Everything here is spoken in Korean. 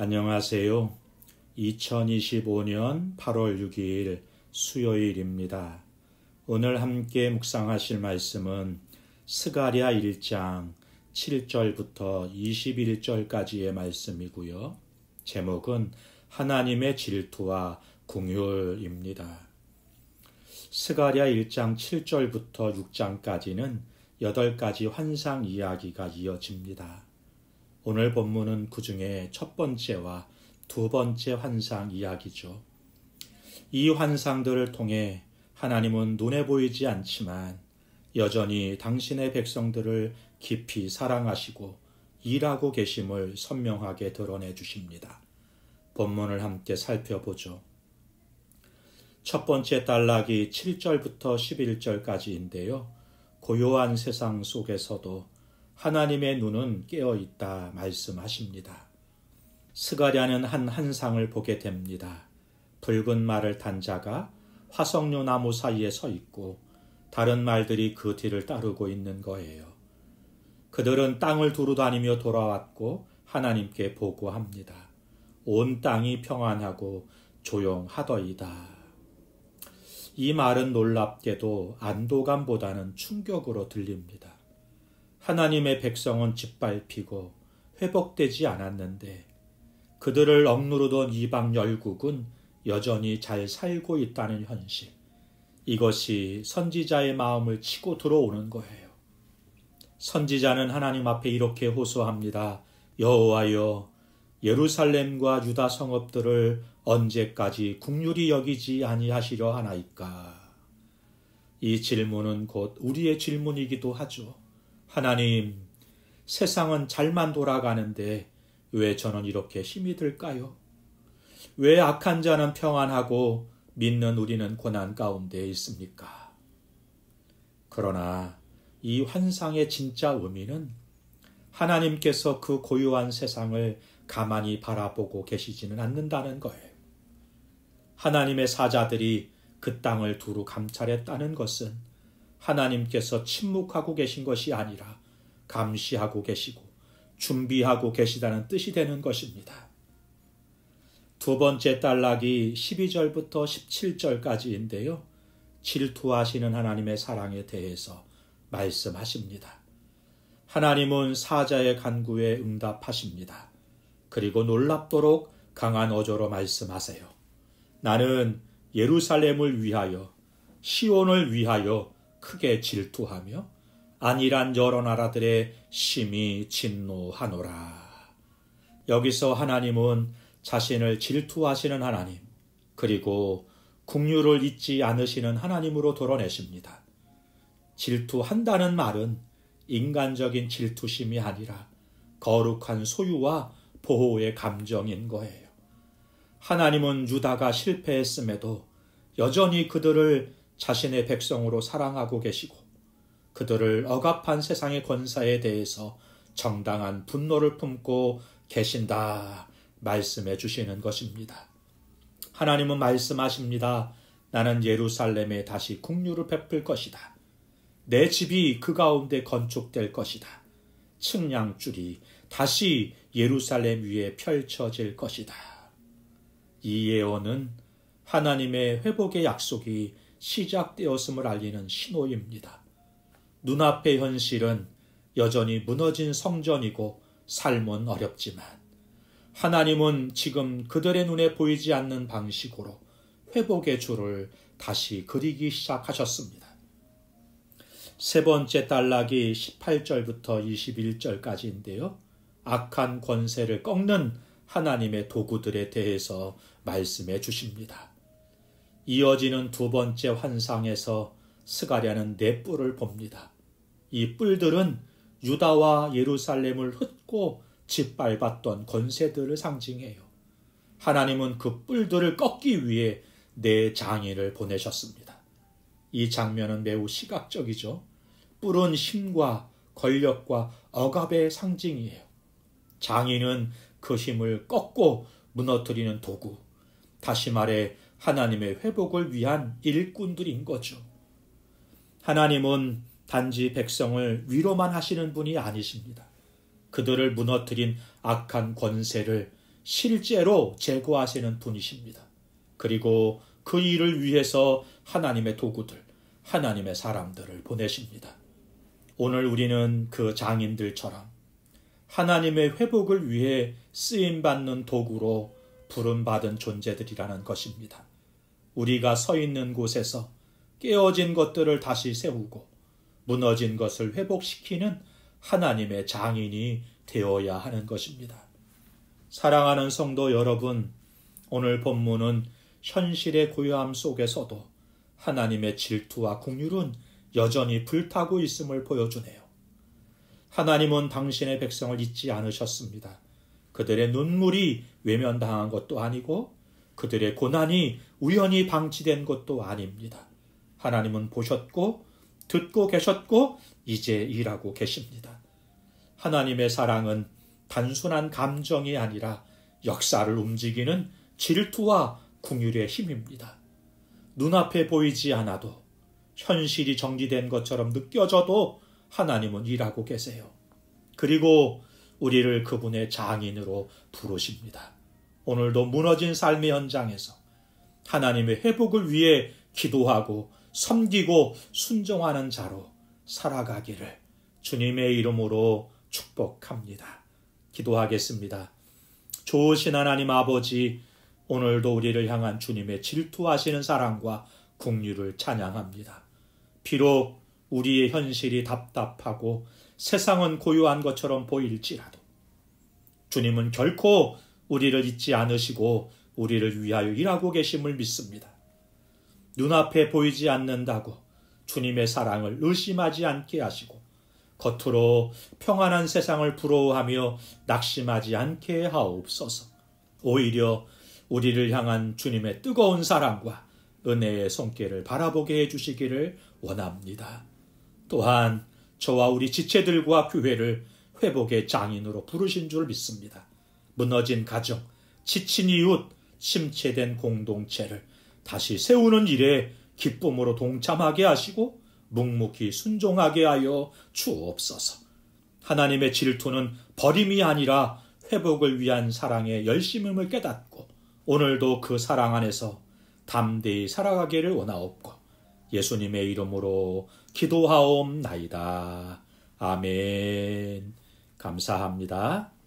안녕하세요. 2025년 8월 6일 수요일입니다. 오늘 함께 묵상하실 말씀은 스가랴 1장 7절부터 21절까지의 말씀이고요. 제목은 하나님의 질투와 긍휼입니다. 스가랴 1장 7절부터 6장까지는 8가지 환상 이야기가 이어집니다. 오늘 본문은 그 중에 첫 번째와 두 번째 환상 이야기죠. 이 환상들을 통해 하나님은 눈에 보이지 않지만 여전히 당신의 백성들을 깊이 사랑하시고 일하고 계심을 선명하게 드러내 주십니다. 본문을 함께 살펴보죠. 첫 번째 단락이 7절부터 11절까지인데요. 고요한 세상 속에서도 하나님의 눈은 깨어있다 말씀하십니다. 스가랴는 한 환상을 보게 됩니다. 붉은 말을 탄 자가 화석류 나무 사이에 서 있고 다른 말들이 그 뒤를 따르고 있는 거예요. 그들은 땅을 두루 다니며 돌아왔고 하나님께 보고합니다. 온 땅이 평안하고 조용하더이다. 이 말은 놀랍게도 안도감보다는 충격으로 들립니다. 하나님의 백성은 짓밟히고 회복되지 않았는데 그들을 억누르던 이방 열국은 여전히 잘 살고 있다는 현실. 이것이 선지자의 마음을 치고 들어오는 거예요. 선지자는 하나님 앞에 이렇게 호소합니다. 여호와여, 예루살렘과 유다 성읍들을 언제까지 긍휼히 여기지 아니하시려 하나이까? 이 질문은 곧 우리의 질문이기도 하죠. 하나님, 세상은 잘만 돌아가는데 왜 저는 이렇게 힘이 들까요? 왜 악한 자는 평안하고 믿는 우리는 고난 가운데 있습니까? 그러나 이 환상의 진짜 의미는 하나님께서 그 고요한 세상을 가만히 바라보고 계시지는 않는다는 거예요. 하나님의 사자들이 그 땅을 두루 감찰했다는 것은 하나님께서 침묵하고 계신 것이 아니라 감시하고 계시고 준비하고 계시다는 뜻이 되는 것입니다. 두 번째 단락이 12절부터 17절까지인데요. 질투하시는 하나님의 사랑에 대해서 말씀하십니다. 하나님은 사자의 간구에 응답하십니다. 그리고 놀랍도록 강한 어조로 말씀하세요. 나는 예루살렘을 위하여 시온을 위하여 크게 질투하며 안일한 여러 나라들의 심히 진노하노라. 여기서 하나님은 자신을 질투하시는 하나님, 그리고 긍휼을 잊지 않으시는 하나님으로 드러내십니다. 질투한다는 말은 인간적인 질투심이 아니라 거룩한 소유와 보호의 감정인 거예요. 하나님은 유다가 실패했음에도 여전히 그들을 자신의 백성으로 사랑하고 계시고 그들을 억압한 세상의 권사에 대해서 정당한 분노를 품고 계신다 말씀해 주시는 것입니다. 하나님은 말씀하십니다. 나는 예루살렘에 다시 긍휼을 베풀 것이다. 내 집이 그 가운데 건축될 것이다. 측량줄이 다시 예루살렘 위에 펼쳐질 것이다. 이 예언은 하나님의 회복의 약속이 시작되었음을 알리는 신호입니다. 눈앞의 현실은 여전히 무너진 성전이고 삶은 어렵지만 하나님은 지금 그들의 눈에 보이지 않는 방식으로 회복의 줄을 다시 그리기 시작하셨습니다. 세 번째 단락이 18절부터 21절까지인데요. 악한 권세를 꺾는 하나님의 도구들에 대해서 말씀해 주십니다. 이어지는 두 번째 환상에서 스가랴는 네 뿔을 봅니다. 이 뿔들은 유다와 예루살렘을 흩고 짓밟았던 권세들을 상징해요. 하나님은 그 뿔들을 꺾기 위해 네 장인을 보내셨습니다. 이 장면은 매우 시각적이죠. 뿔은 힘과 권력과 억압의 상징이에요. 장인은 그 힘을 꺾고 무너뜨리는 도구, 다시 말해 하나님의 회복을 위한 일꾼들인 거죠. 하나님은 단지 백성을 위로만 하시는 분이 아니십니다. 그들을 무너뜨린 악한 권세를 실제로 제거하시는 분이십니다. 그리고 그 일을 위해서 하나님의 도구들, 하나님의 사람들을 보내십니다. 오늘 우리는 그 장인들처럼 하나님의 회복을 위해 쓰임받는 도구로 부름받은 존재들이라는 것입니다. 우리가 서 있는 곳에서 깨어진 것들을 다시 세우고 무너진 것을 회복시키는 하나님의 장인이 되어야 하는 것입니다. 사랑하는 성도 여러분, 오늘 본문은 현실의 고요함 속에서도 하나님의 질투와 긍휼은 여전히 불타고 있음을 보여주네요. 하나님은 당신의 백성을 잊지 않으셨습니다. 그들의 눈물이 외면당한 것도 아니고 그들의 고난이 우연히 방치된 것도 아닙니다. 하나님은 보셨고 듣고 계셨고 이제 일하고 계십니다. 하나님의 사랑은 단순한 감정이 아니라 역사를 움직이는 질투와 긍휼의 힘입니다. 눈앞에 보이지 않아도 현실이 정리된 것처럼 느껴져도 하나님은 일하고 계세요. 그리고 우리를 그분의 장인으로 부르십니다. 오늘도 무너진 삶의 현장에서 하나님의 회복을 위해 기도하고 섬기고 순종하는 자로 살아가기를 주님의 이름으로 축복합니다. 기도하겠습니다. 좋으신 하나님 아버지, 오늘도 우리를 향한 주님의 질투하시는 사랑과 긍휼을 찬양합니다. 비록 우리의 현실이 답답하고 세상은 고요한 것처럼 보일지라도 주님은 결코 우리를 잊지 않으시고 우리를 위하여 일하고 계심을 믿습니다. 눈앞에 보이지 않는다고 주님의 사랑을 의심하지 않게 하시고 겉으로 평안한 세상을 부러워하며 낙심하지 않게 하옵소서. 오히려 우리를 향한 주님의 뜨거운 사랑과 은혜의 손길을 바라보게 해주시기를 원합니다. 또한 저와 우리 지체들과 교회를 회복의 장인으로 부르신 줄 믿습니다. 무너진 가정, 지친 이웃, 침체된 공동체를 다시 세우는 일에 기쁨으로 동참하게 하시고 묵묵히 순종하게 하여 주옵소서. 하나님의 질투는 버림이 아니라 회복을 위한 사랑의 열심임을 깨닫고 오늘도 그 사랑 안에서 담대히 살아가기를 원하옵고 예수님의 이름으로 기도하옵나이다. 아멘. 감사합니다.